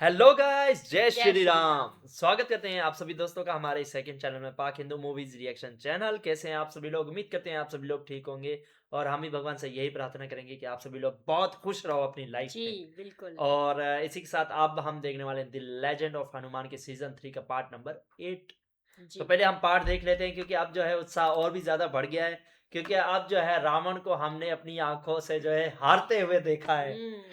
Hello guys, जय जय श्री श्री राम। राम। स्वागत करते हैं आप सभी दोस्तों का हमारे सेकंड चैनल में, पाक हिंदू मूवीज रिएक्शन चैनल। कैसे हैं आप सभी लोग? उम्मीद करते हैं आप सभी लोग ठीक होंगे और हम भी भगवान से यही प्रार्थना करेंगे कि आप सभी लोग बहुत खुश रहो अपनी लाइफ जी, में। बिल्कुल। और इसी के साथ अब हम देखने वाले हैं द लेजेंड ऑफ हनुमान के सीजन 3 का पार्ट नंबर 8। तो जी। पहले हम पार्ट देख लेते हैं क्योंकि अब जो है उत्साह और भी ज्यादा बढ़ गया है, क्योंकि अब जो है रावण को हमने अपनी आंखों से जो है हारते हुए देखा है। हुँ,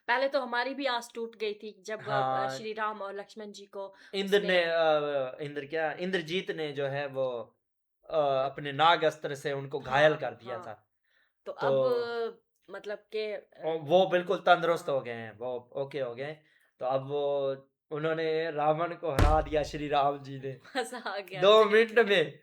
पहले तो हमारी भी आस टूट गई थी जब हाँ, श्री राम और लक्ष्मण जी को इंद्र उसने ने इंद्रजीत ने जो है वो अपने नाग अस्त्र से उनको घायल हाँ, कर दिया था। हाँ, तो तो अब मतलब के वो बिल्कुल तंदुरुस्त हो हाँ, गए हैं, वो ओके हो गए। तो अब वो उन्होंने रावण को हरा दिया, श्री राम जी ने मज़ा आ गया 2 देख मिनट के। में।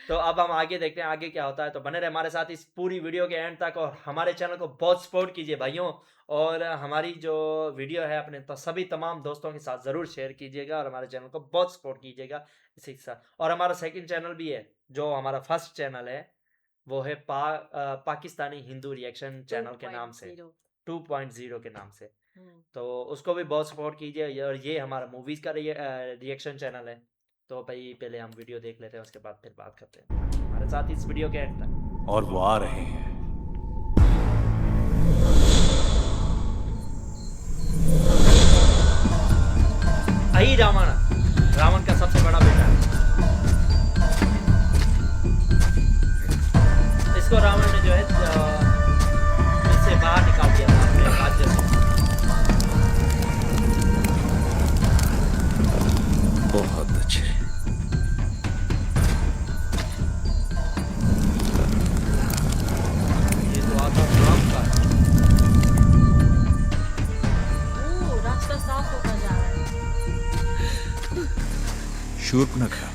तो अब हम आगे देखते हैं आगे क्या होता है। तो बने रहे हमारे साथ इस पूरी वीडियो के एंड तक और हमारे चैनल को बहुत सपोर्ट कीजिए भाइयों। और हमारी जो वीडियो है अपने तो सभी तमाम दोस्तों के साथ ज़रूर शेयर कीजिएगा और हमारे चैनल को बहुत सपोर्ट कीजिएगा इसी के साथ। और हमारा सेकंड चैनल भी है, जो हमारा फर्स्ट चैनल है वो है पाकिस्तानी हिंदू रिएक्शन चैनल के नाम से, 2.0 2.0 के नाम से। हुँ, तो उसको भी बहुत सपोर्ट कीजिए और ये हमारा मूवीज़ का रिएक्शन चैनल है। तो भाई पहले हम वीडियो देख लेते हैं, उसके बाद फिर बात करते हैं। हमारे साथ इस वीडियो के एंड तक। और वो आ रहे हैं। आई रावण, रावण का सबसे बड़ा बेटा है। इसको रावण ने जो है इससे बाहर निकाल दिया था अपने राज्य से। बहुत अच्छे। ये तो आता राम का है। रास्ता साफ होता जा रहा है। शूर्पणखा।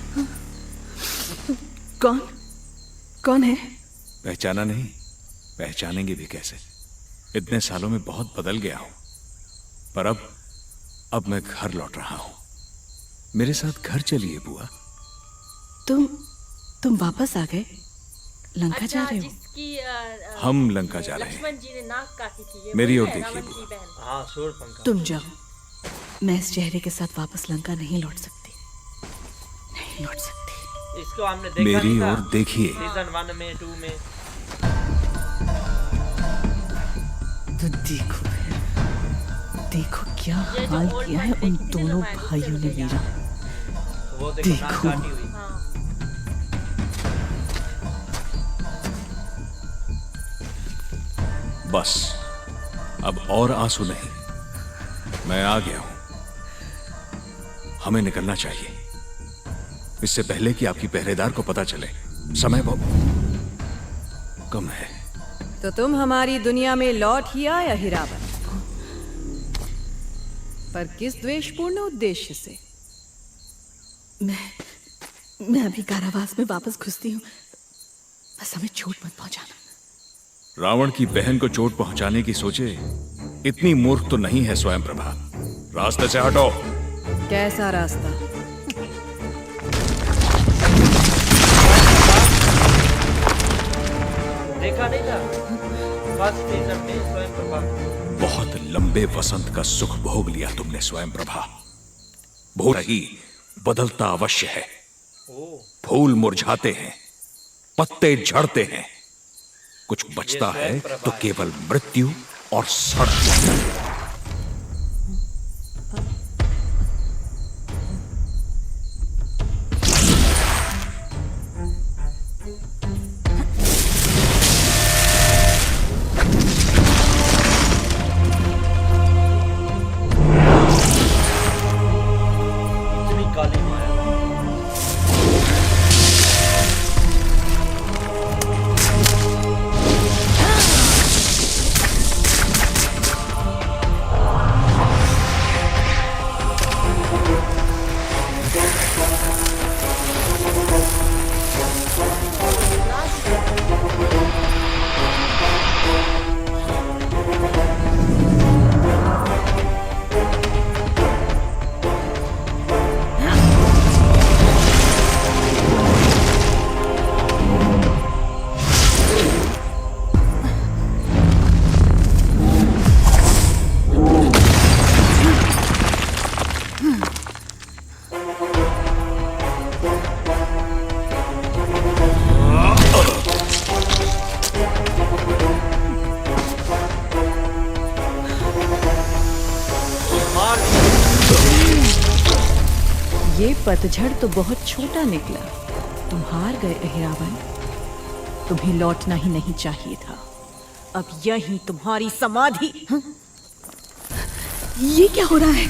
कौन कौन है? पहचाना नहीं? पहचानेंगे भी कैसे? इतने सालों में बहुत बदल गया हूं, पर अब मैं घर लौट रहा हूं। मेरे साथ घर चलिए बुआ। तुम वापस आ गए? लंका जा रहे हो? जिसकी हम लंका जा रहे हैं। लक्ष्मण जी ने नाक काटी थी, ये मेरी वही ओर है, देखिए रावण की बुआ। बहन। हाँ, शूरपणखा। तुम जाओ, मैं इस चेहरे के साथ वापस लंका नहीं लौट सकती, नहीं लौट सकती। इसको हमने देखा मेरी नहीं था ओर देखिए। सीजन 1 में 2 में। तो देखो फिर, देखो क्या ये जो हाल old किया है man उन देखी थी ना दोनों रामायण, उससे भाइयों ने मुझे याद मेरा। है। वो देखो नाक देखो। काटी हुई। हाँ, बस अब और आंसू नहीं, मैं आ गया हूं। हमें निकलना चाहिए इससे पहले कि आपकी पहरेदार को पता चले। समय बहुत कम है। तो तुम हमारी दुनिया में लौट ही आया ही रावण, पर किस द्वेषपूर्ण उद्देश्य से? मैं अभी कारावास में वापस घुसती हूँ, बस हमें चोट मत पहुंचाना। रावण की बहन को चोट पहुंचाने की सोचे इतनी मूर्ख तो नहीं है स्वयं प्रभा। रास्ते से हटो। कैसा रास्ता? देखा नहीं था फर्स्ट सीजन में स्वयं प्रभा। बहुत लंबे वसंत का सुख भोग लिया तुमने स्वयं प्रभा। भूल ही बदलता अवश्य है। ओ, फूल मुरझाते हैं, पत्ते झड़ते हैं, कुछ बचता स्वयं है प्रभा तो है। केवल मृत्यु और सड़क। इतनी काली माया। ये पतझड़ तो बहुत छोटा निकला। तुम हार गए अहिरावण। तुम्हें लौटना ही नहीं चाहिए था। अब यही तुम्हारी समाधि। हाँ? ये क्या हो रहा है?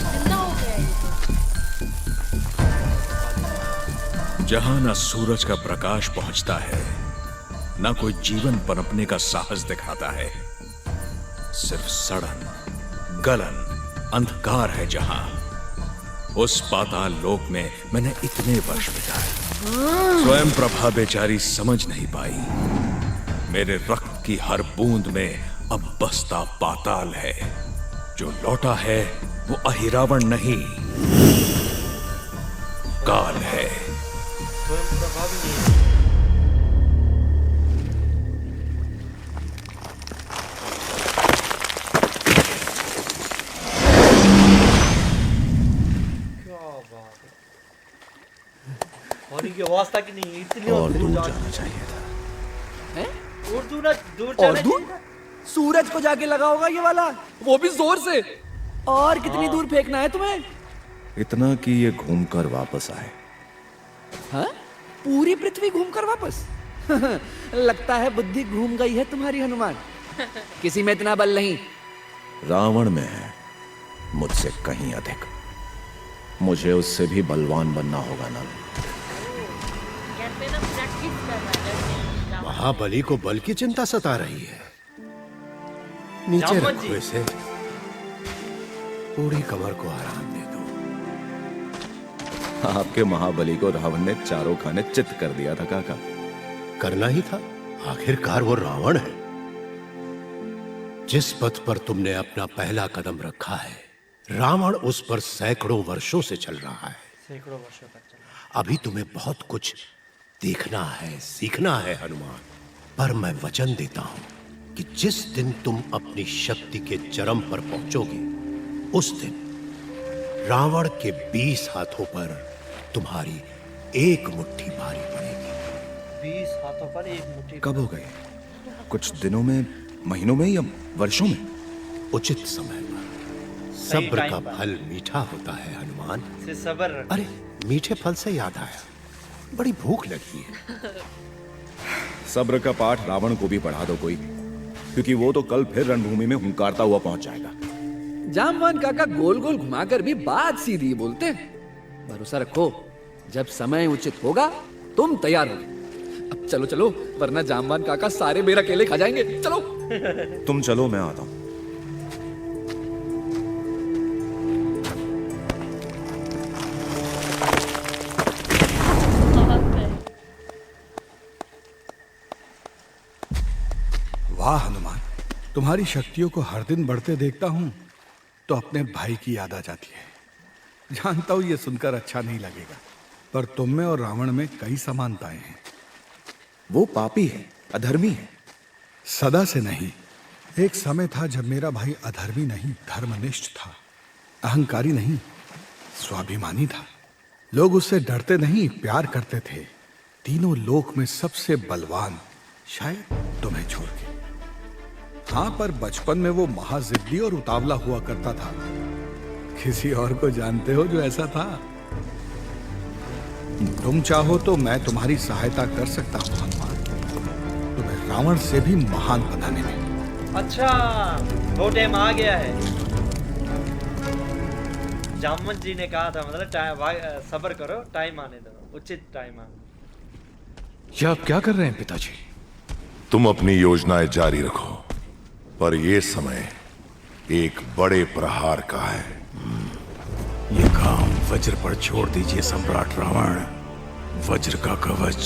जिंदा हो गया ये तो। जहां ना सूरज का प्रकाश पहुंचता है, ना कोई जीवन पनपने का साहस दिखाता है। सिर्फ सड़न, गलन, अंधकार है जहां। उस पाताल लोक में मैंने इतने वर्ष बिताए। स्वयं प्रभा बेचारी समझ नहीं पाई। मेरे रक्त की हर बूंद में अब बसता पाताल है। जो लौटा है वो अहिरावण नहीं, काल है। स्वयं प्रभा भी नहीं है। क्या बात है। और इनकी आवाज तक नहीं, इतनी और दूर दूर जा जाना चाहिए था। और दूर ना, दूर जाना चाहिए था। सूरज को जाके लगा होगा ये वाला, वो भी जोर से। और कितनी दूर फेंकना है तुम्हें? इतना कि ये घूमकर वापस आए। हाँ? पूरी पृथ्वी घूमकर वापस? लगता है बुद्धि घूम गई है तुम्हारी हनुमान। किसी में इतना बल नहीं। रावण में है, मुझसे कहीं अधिक। मुझे उससे भी बलवान बनना होगा नल। कहते ना प्रैक्टिस कर रहा है लड़ने की। महाबली को बल की चिंता सता रही है। नीचे जामवंत रखो जी। इसे। पूरी कमर को आराम दे दो। आपके महाबली को रावण ने चारों खाने चित कर दिया था काका। करना ही था, आखिरकार वो रावण है। जिस पथ पर तुमने अपना पहला कदम रखा है, रावण उस पर सैकड़ों वर्षों से चल रहा है। सैकड़ों वर्षों तक चला। अभी तुम्हें बहुत कुछ देखना है, सीखना है हनुमान। पर मैं वचन देता हूं कि जिस दिन तुम अपनी शक्ति के चरम पर पहुंचोगे, उस दिन रावण के 20 हाथों पर तुम्हारी एक मुट्ठी भारी पड़ेगी। 20 हाथों पर एक मुट्ठी। कब हो गए? कुछ दिनों में, महीनों में या वर्षों में? उचित समय पर। सब्र टाइम का पर। फल मीठा होता है हनुमान। से सब्र रखो। अरे मीठे फल से याद आया, बड़ी भूख लगी है। सब्र का पाठ रावण को भी पढ़ा दो कोई, क्योंकि वो तो कल फिर रणभूमि में हुंकारता हुआ पहुंच जाएगा। जामवान काका गोल गोल घुमाकर भी बात सीधी बोलते हैं। भरोसा रखो, जब समय उचित होगा तुम तैयार हो। अब चलो चलो, वरना जामवान काका सारे बेर अकेले खा जाएंगे। चलो। तुम चलो, मैं आता हूं। वाह हनुमान, तुम्हारी शक्तियों को हर दिन बढ़ते देखता हूं तो अपने भाई की याद आ जाती है। जानता हूं ये सुनकर अच्छा नहीं लगेगा, पर तुम में और रावण में कई समानताएं हैं। वो पापी है, अधर्मी है। सदा से नहीं। एक समय था जब मेरा भाई अधर्मी नहीं, धर्मनिष्ठ था। अहंकारी नहीं, स्वाभिमानी था। लोग उससे डरते नहीं, प्यार करते थे। तीनों लोक में सबसे बलवान, शायद तुम्हें छोड़ के। हाँ, पर बचपन में वो महाजिद्दी और उतावला हुआ करता था। किसी और को जानते हो जो ऐसा था? तुम चाहो तो मैं तुम्हारी सहायता कर सकता हूं हनुमान, तुम्हें रावण से भी महान बनाने में। अच्छा, वो टाइम आ गया है। जामवंत जी ने कहा था, मतलब सब्र करो, टाइम आने दो, उचित टाइम आने। ये आप क्या कर रहे हैं पिताजी? तुम अपनी योजनाएं जारी रखो, पर यह समय एक बड़े प्रहार का है। ये काम वज्र पर छोड़ दीजिए सम्राट रावण। वज्र का कवच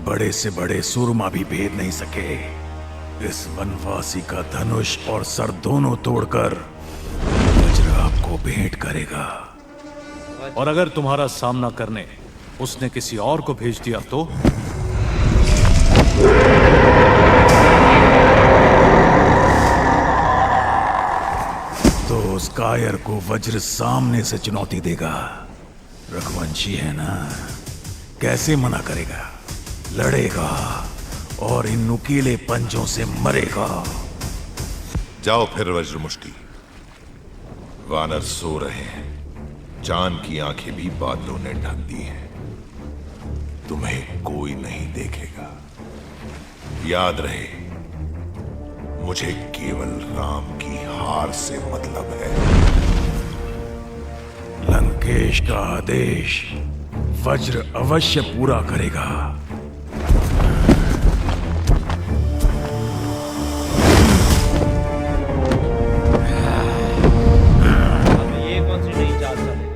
बड़े से बड़े सूरमा भी भेद नहीं सके। इस वनवासी का धनुष और सर दोनों तोड़कर वज्र आपको भेंट करेगा। और अगर तुम्हारा सामना करने उसने किसी और को भेज दिया तो? तो उस कायर को वज्र सामने से चुनौती देगा। रघुवंशी है ना, कैसे मना करेगा? लड़ेगा और इन नुकीले पंजों से मरेगा। जाओ फिर वज्र मुष्टि। वानर सो रहे हैं, चांद की आंखें भी बादलों ने ढक दी हैं। तुम्हें कोई नहीं देखेगा। याद रहे, मुझे केवल राम की हार से मतलब है। लंकेश का आदेश वज्र अवश्य पूरा करेगा। अब ये कौन सी नई चाल चलेगी?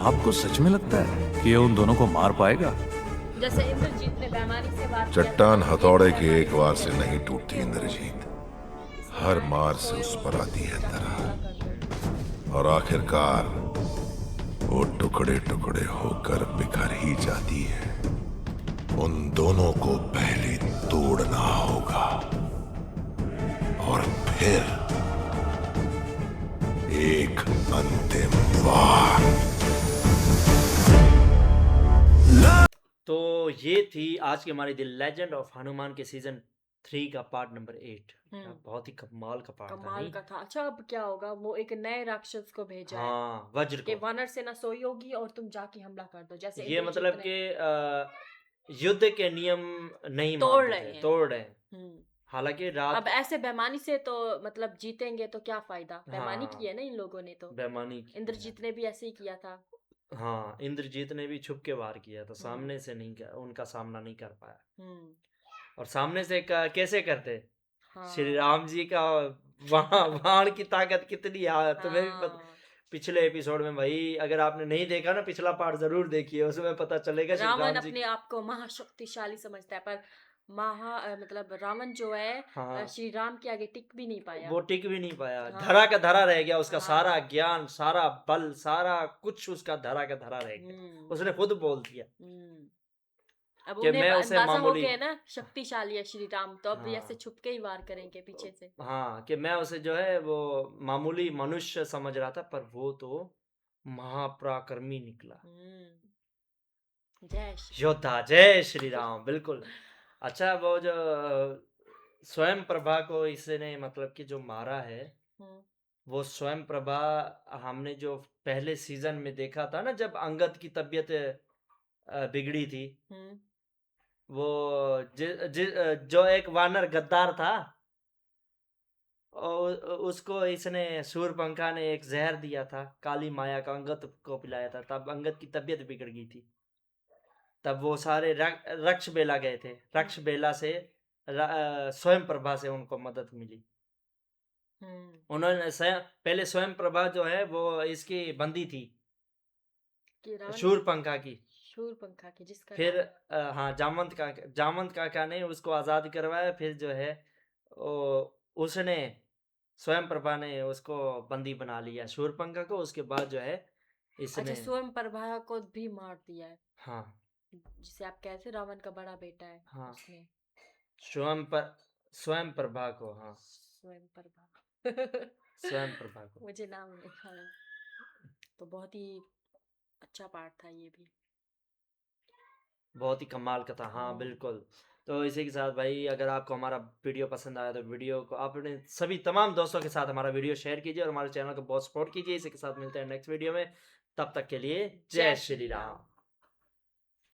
आपको सच में लगता है कि ये उन दोनों को मार पाएगा? जैसे इंद्रजीत ने बेईमानी से वार किया था। चट्टान हथौड़े के एक वार से नहीं टूटती इंद्रजीत, हर मार से उस पर आती है दरार, और आखिरकार वो टुकड़े टुकड़े होकर बिखर ही जाती है। उन दोनों को पहले तोड़ना होगा और फिर एक अंतिम वार। तो ये थी आज की हमारी द लेजेंड ऑफ हनुमान के सीजन 3 का पार्ट नंबर 8। बहुत ही कमाल का पार्ट था कमाल नहीं? का था। अच्छा अब क्या होगा? वो एक नए राक्षस को भेजा है हाँ, वज्र कि को। वानर सेना सोई होगी और तुम जाके हमला कर दो। जैसे ये इंद्रजीत मतलब ने कि युद्ध के नियम नहीं तोड़ मानते रहे थे, हैं। तोड़ रहे हैं। हम्म। हालांकि रात अब ऐसे बेईमानी से तो मतलब जीतेंगे तो क्या फायदा? बेईमानी हाँ, की है ना इन लोगों ने तो। बेईमानी की है। इंद्रजीत ने भी ऐसे ही किया था। हाँ, इंद्रजीत ने भी छुप के वार किया था, हम्म। सामने से नहीं कर, उनका सामना नहीं कर पाया। हम्म। और सामने से कैसे करते? श्री हाँ। राम जी का बाण की ताकत कितनी है तुम्हें भी पता। हाँ। पिछले एपिसोड में भाई, अगर आपने नहीं देखा ना पिछला पार्ट, जरूर देखिए, उसमें पता चलेगा श्री रावण राम जी अपने आप को महाशक्तिशाली समझता है, पर मतलब रावण जो है हाँ, श्री राम के आगे टिक भी नहीं पाया। वो टिक भी नहीं पाया, हाँ। धरा का धरा रह गया। उसका सारा हाँ। ज्ञान, सारा बल, सारा कुछ उसका धरा का धरा रह गया। उसने खुद बोल दिया अब कि उन्हें मैं उसे अंदाजा हो मामूली, गया ना शक्तिशाली है श्री राम, तो अब हाँ, ऐसे छुप के ही वार करेंगे पीछे से। हाँ, कि मैं उसे जो है वो मामूली मनुष्य समझ रहा था, पर वो तो महापराक्रमी निकला। जय श्री योद्धा, जय श्री राम, बिल्कुल। अच्छा, वो जो स्वयं प्रभा को इसने मतलब कि जो मारा है, वो स्वयं प्रभा हमने जो पहले सीजन में देखा था ना, जब अंगद की तबीयत बिगड़ी थी, वो जो एक वानर गद्दार था, और उसको इसने शूरपंखा ने एक जहर दिया था, काली माया का, अंगद को पिलाया था, तब अंगद की तबीयत बिगड़ गई थी। तब वो सारे रक्ष बेला गए थे, रक्ष बेला से स्वयं प्रभा से उनको मदद मिली। उन्होंने पहले स्वयं प्रभा जो है वो इसकी बंदी थी, शूरपंखा की, जिसका फिर हाँ, जामवंत काका ने उसको आजाद करवाया। फिर जो है उसने स्वयं प्रभा ने उसको बंदी बना लिया, शूरपंखा को। उसके बाद जो है इसने, अच्छा, स्वयं प्रभा को भी मार दिया है। हाँ, जिसे आप कहते रावण का बड़ा बेटा है। हाँ, उसने स्वयं प्रभा को, हाँ, स्वयं प्रभा स्वयं प्रभा को, मुझे नाम नहीं आया। तो बहुत ही अच्छा पार्ट था ये भी, बहुत ही कमाल का था। हाँ, बिल्कुल। तो इसी के साथ भाई, अगर आपको हमारा वीडियो पसंद आया तो वीडियो को अपने सभी तमाम दोस्तों के साथ हमारा वीडियो शेयर कीजिए और हमारे चैनल को बहुत सपोर्ट कीजिए। इसी के साथ मिलते हैं नेक्स्ट वीडियो में, तब तक के लिए जय श्री राम।